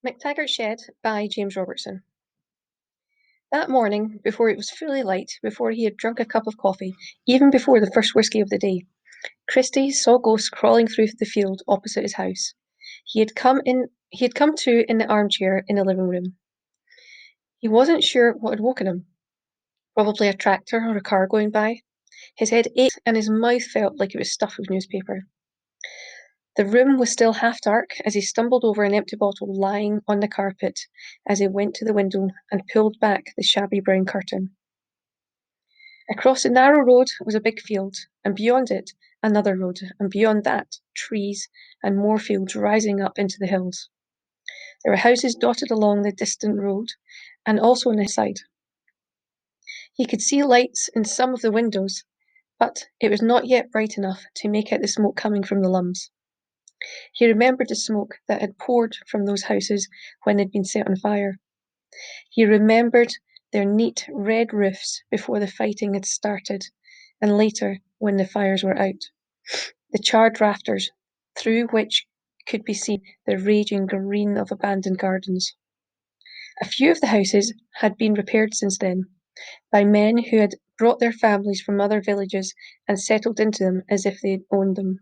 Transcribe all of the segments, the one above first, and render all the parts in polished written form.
MacTaggart's Shed by James Robertson. That morning, before it was fully light, before he had drunk a cup of coffee, even before the first whisky of the day, Christie saw ghosts crawling through the field opposite his house. He had come to in the armchair in the living room. He wasn't sure what had woken him. Probably a tractor or a car going by. His head ached and his mouth felt like it was stuffed with newspaper. The room was still half dark as he stumbled over an empty bottle lying on the carpet as he went to the window and pulled back the shabby brown curtain. Across the narrow road was a big field, and beyond it another road, and beyond that trees and more fields rising up into the hills. There were houses dotted along the distant road and also on the side. He could see lights in some of the windows, but it was not yet bright enough to make out the smoke coming from the lums. He remembered the smoke that had poured from those houses when they'd been set on fire. He remembered their neat red roofs before the fighting had started, and later when the fires were out. The charred rafters, through which could be seen the raging green of abandoned gardens. A few of the houses had been repaired since then, by men who had brought their families from other villages and settled into them as if they had owned them.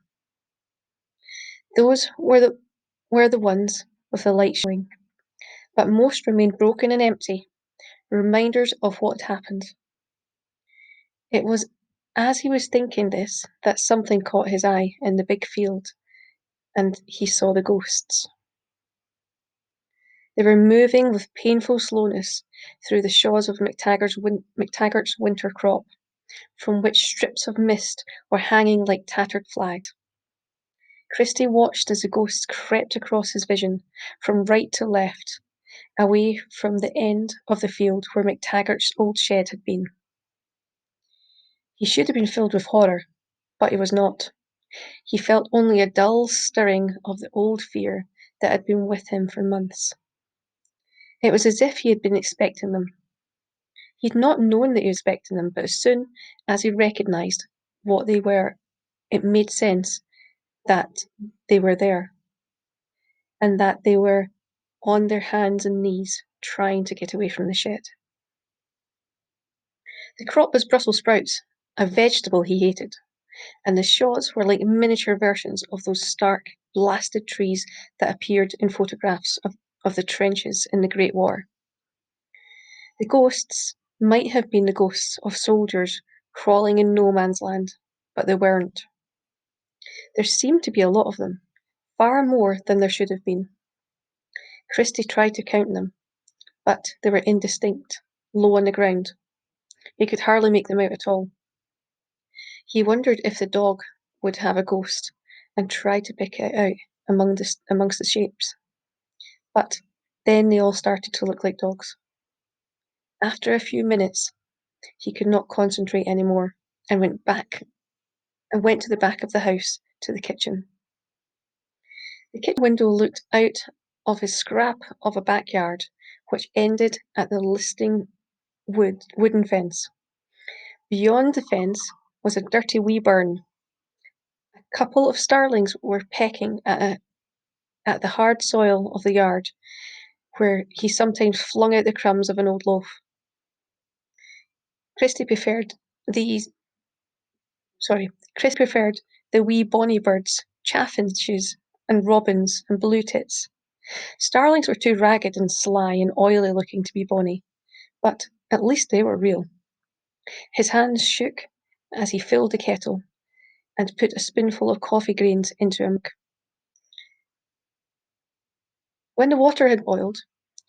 Those were the ones with the light showing, but most remained broken and empty, reminders of what had happened. It was as he was thinking this that something caught his eye in the big field, and he saw the ghosts. They were moving with painful slowness through the shaws of MacTaggart's winter crop, from which strips of mist were hanging like tattered flags. Christie watched as the ghosts crept across his vision, from right to left, away from the end of the field where MacTaggart's old shed had been. He should have been filled with horror, but he was not. He felt only a dull stirring of the old fear that had been with him for months. It was as if he had been expecting them. He had not known that he was expecting them, but as soon as he recognised what they were, it made sense that they were there, and that they were on their hands and knees trying to get away from the shed. The crop was Brussels sprouts, a vegetable he hated, and the shaws were like miniature versions of those stark, blasted trees that appeared in photographs of the trenches in the Great War. The ghosts might have been the ghosts of soldiers crawling in no man's land, but they weren't. There seemed to be a lot of them, far more than there should have been. Christie tried to count them, but they were indistinct, low on the ground. He could hardly make them out at all. He wondered if the dog would have a ghost, and tried to pick it out amongst the shapes. But then they all started to look like dogs. After a few minutes, he could not concentrate any more, and went to the back of the house to the kitchen. The kitchen window looked out of his scrap of a backyard, which ended at the listing wooden fence. Beyond the fence was a dirty wee burn. A couple of starlings were pecking at the hard soil of the yard, where he sometimes flung out the crumbs of an old loaf. Christie preferred these Chris preferred the wee bonny birds, chaffinches and robins and blue tits. Starlings were too ragged and sly and oily looking to be bonny, but at least they were real. His hands shook as he filled the kettle and put a spoonful of coffee grains into a mug. When the water had boiled,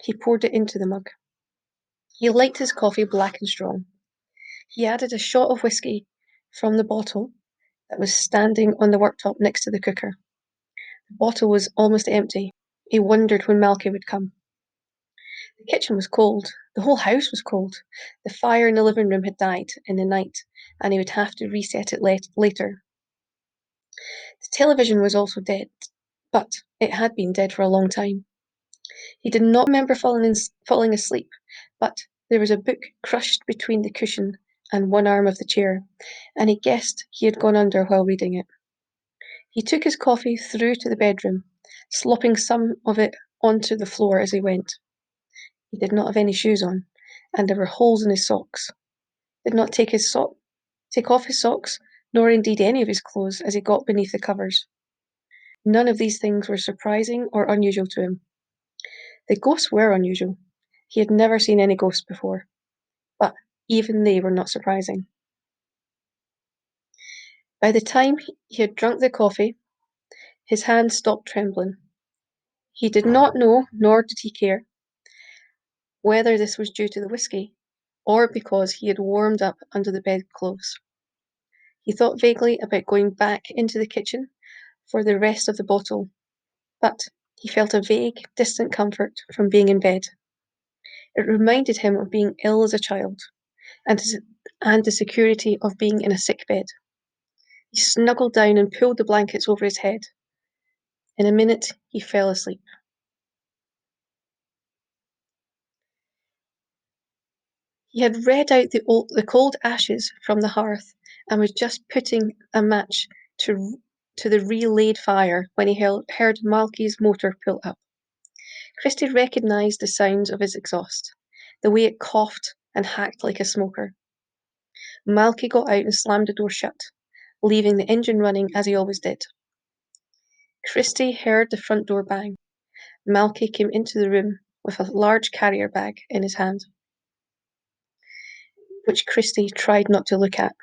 he poured it into the mug. He liked his coffee black and strong. He added a shot of whisky from the bottle that was standing on the worktop next to the cooker. The bottle was almost empty. He wondered when Malky would come. The kitchen was cold. The whole house was cold. The fire in the living room had died in the night, and he would have to reset it later. The television was also dead, but it had been dead for a long time. He did not remember falling asleep, but there was a book crushed between the cushion and one arm of the chair, and he guessed he had gone under while reading it. He took his coffee through to the bedroom, slopping some of it onto the floor as he went. He did not have any shoes on, and there were holes in his socks. He did not take off his socks, nor indeed any of his clothes as he got beneath the covers. None of these things were surprising or unusual to him. The ghosts were unusual. He had never seen any ghosts before, but even they were not surprising. By the time he had drunk the coffee, his hands stopped trembling. He did not know, nor did he care, whether this was due to the whiskey or because he had warmed up under the bedclothes. He thought vaguely about going back into the kitchen for the rest of the bottle, but he felt a vague, distant comfort from being in bed. It reminded him of being ill as a child and the security of being in a sick bed. He snuggled down and pulled the blankets over his head. In a minute, he fell asleep. He had read out the cold ashes from the hearth and was just putting a match to the relaid fire when he heard Malky's motor pull up. Christie recognised the sounds of his exhaust, the way it coughed and hacked like a smoker. Malky got out and slammed the door shut, leaving the engine running as he always did. Christie heard the front door bang. Malky came into the room with a large carrier bag in his hand, which Christie tried not to look at.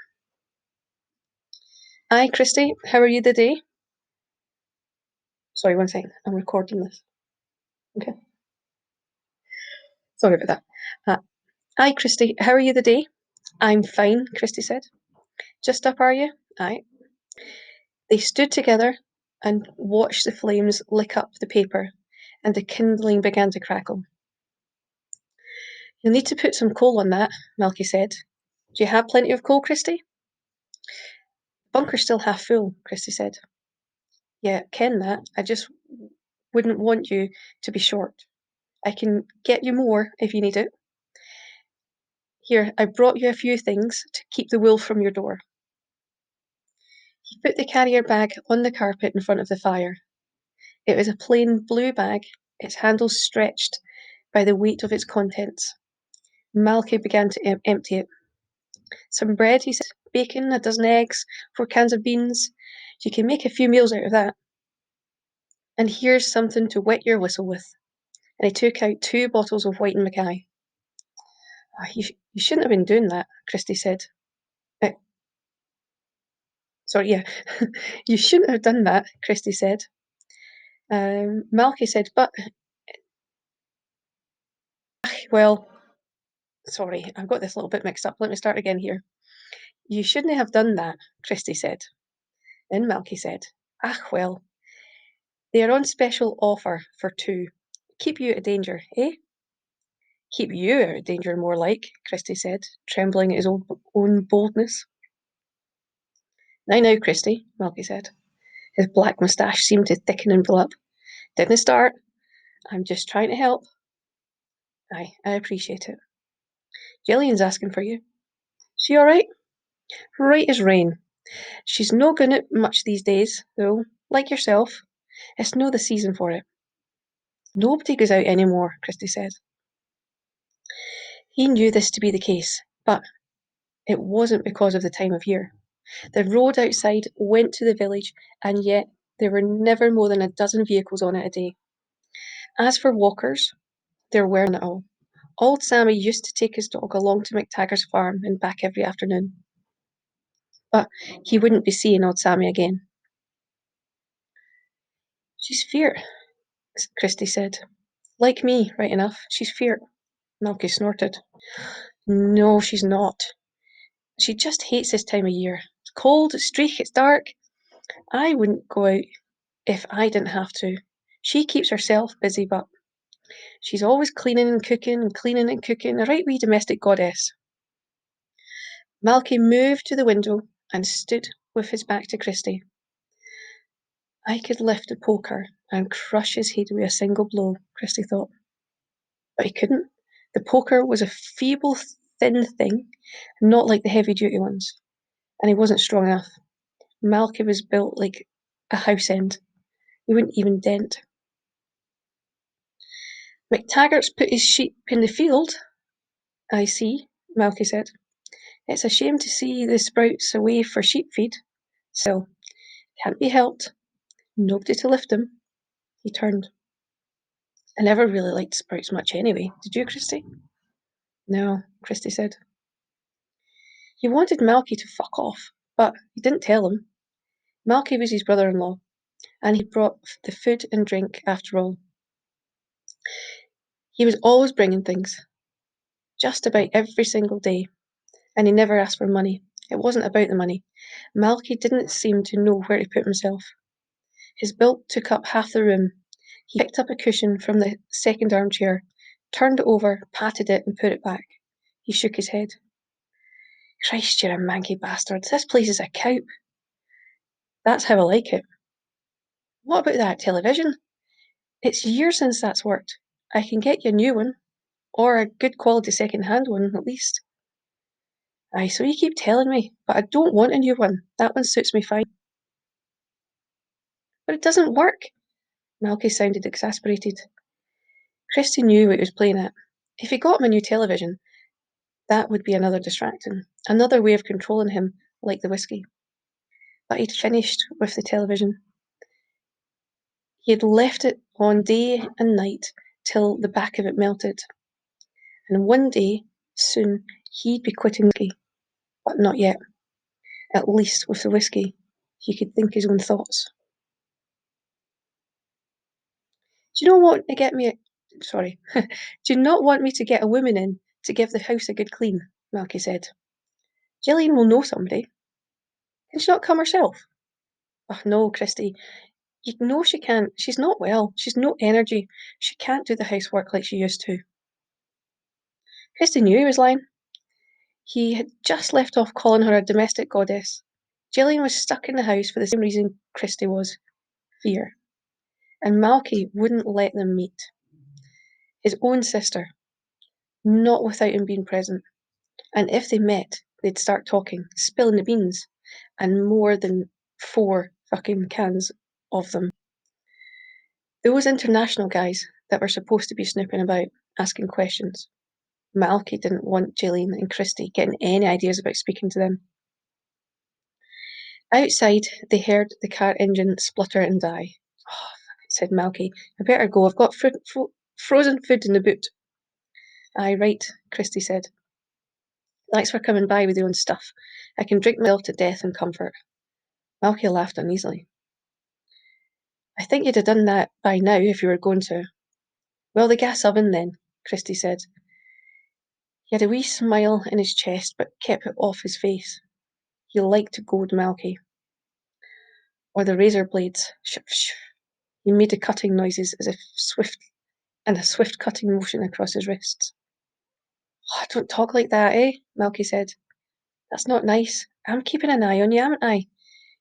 "Aye, Christie, how are you today?" Sorry, one second. I'm recording this. Okay. Sorry about that. Aye, Christie, how are you today? "I'm fine," Christie said. "Just up, are you?" "Aye." They stood together and watched the flames lick up the paper, and the kindling began to crackle. "You'll need to put some coal on that," Malky said. "Do you have plenty of coal, Christie?" "The bunker's still half full," Christie said. "Yeah, ken that. I just wouldn't want you to be short. I can get you more if you need it. Here, I brought you a few things to keep the wolf from your door." He put the carrier bag on the carpet in front of the fire. It was a plain blue bag, its handles stretched by the weight of its contents. Malky began to empty it. "Some bread," he said, "bacon, a dozen eggs, 4 cans of beans. You can make a few meals out of that. And here's something to wet your whistle with." And he took out 2 bottles of White and Mackay. You shouldn't have been doing that," Christie said. Uh, Sorry, yeah. "You shouldn't have done that," Christie said. Malky said, "But, well, sorry, I've got this a little bit mixed up. Let me start again here. You shouldn't have done that," Christie said. Then Malky said, well, they're on special offer for 2. Keep you out of danger, eh?" "Keep you out of danger, more like," Christie said, trembling at his own boldness. Now, Christie," Malky said. His black moustache seemed to thicken and fill up. "Didn't start. I'm just trying to help." "Aye, I appreciate it." "Jillian's asking for you." "She all right?" "Right as rain. She's no going out much these days, though, like yourself. It's no the season for it." "Nobody goes out any more," Christie said. He knew this to be the case, but it wasn't because of the time of year. The road outside went to the village, and yet there were never more than a dozen vehicles on it a day. As for walkers, there were none at all. Old Sammy used to take his dog along to MacTaggart's farm and back every afternoon. But he wouldn't be seeing old Sammy again. "She's feart," Christie said. "Like me, right enough. She's feart." Malky snorted. "No, she's not. She just hates this time of year. It's cold, it's streak, it's dark. I wouldn't go out if I didn't have to. She keeps herself busy, but she's always cleaning and cooking, a right wee domestic goddess." Malky moved to the window and stood with his back to Christie. "I could lift a poker and crush his head with a single blow," Christie thought. But he couldn't. The poker was a feeble, thin thing, not like the heavy-duty ones, and he wasn't strong enough. Malky was built like a house end. He wouldn't even dent. MacTaggart's put his sheep in the field. I see, Malky said. It's a shame to see the sprouts away for sheep feed. Still, can't be helped. Nobody to lift him. He turned. I never really liked sprouts much anyway. Did you, Christy? No, Christy said. He wanted Malky to fuck off, but he didn't tell him. Malky was his brother-in-law, and he'd brought the food and drink after all. He was always bringing things, just about every single day, and he never asked for money. It wasn't about the money. Malky didn't seem to know where to put himself. His bulk took up half the room. He picked up a cushion from the second armchair, turned it over, patted it, and put it back. He shook his head. Christ, you're a manky bastard. This place is a cow. That's how I like it. What about that television? It's years since that's worked. I can get you a new one, or a good quality second-hand one, at least. Aye, so you keep telling me, but I don't want a new one. That one suits me fine. But it doesn't work. Malky sounded exasperated. Christy knew what he was playing at. If he got him a new television, that would be another distraction, another way of controlling him, like the whiskey. But he'd finished with the television. He had left it on day and night till the back of it melted. And one day, soon, he'd be quitting whiskey. But not yet. At least with the whiskey, he could think his own thoughts. Do you not want to get me Sorry. Do you not want me to get a woman in to give the house a good clean? Malky said. Gillian will know somebody. Can she not come herself? Oh, no, Christy. You know she can't. She's not well. She's no energy. She can't do the housework like she used to. Christy knew he was lying. He had just left off calling her a domestic goddess. Gillian was stuck in the house for the same reason Christy was. Fear. And Malky wouldn't let them meet. His own sister. Not without him being present. And if they met, they'd start talking, spilling the beans, and more than 4 fucking cans of them. Those international guys that were supposed to be snooping about, asking questions. Malky didn't want Gillian and Christy getting any ideas about speaking to them. Outside, they heard the car engine splutter and die. Oh, said Malky. I better go. I've got frozen food in the boot. Aye, right, Christy said. Thanks for coming by with your own stuff. I can drink myself to death in comfort. Malky laughed uneasily. I think you'd have done that by now if you were going to. Well, the gas oven then, Christy said. He had a wee smile in his chest, but kept it off his face. He liked to goad Malky. Or the razor blades. Shh. He made the cutting noises as if a swift cutting motion across his wrists. Oh, don't talk like that, eh? Malky said. That's not nice. I'm keeping an eye on you, haven't I?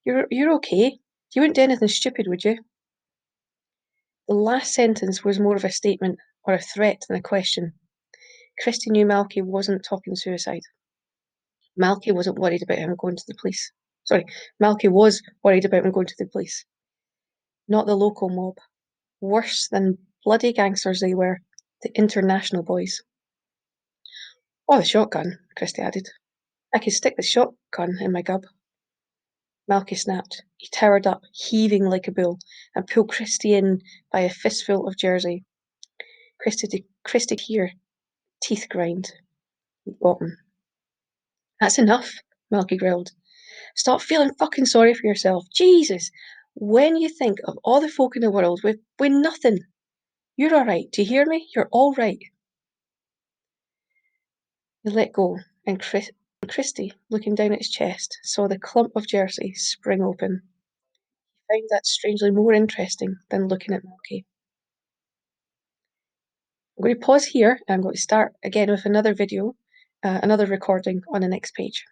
You're okay. You wouldn't do anything stupid, would you? The last sentence was more of a statement or a threat than a question. Christy knew Malky wasn't talking suicide. Malky wasn't worried about him going to the police. Sorry, Malky was worried about him going to the police. Not the local mob. Worse than bloody gangsters they were. The international boys. Or the shotgun, Christy added. I could stick the shotgun in my gub. Malky snapped. He towered up, heaving like a bull, and pulled Christy in by a fistful of jersey. Christy could hear teeth grind. He'd got him. That's enough, Malky growled. Stop feeling fucking sorry for yourself. Jesus! When you think of all the folk in the world with nothing. You're all right. Do you hear me? You're all right. He let go, and Christy, looking down at his chest, saw the clump of jersey spring open. He found that strangely more interesting than looking at Malky. I'm going to pause here, and I'm going to start again with another video, another recording on the next page.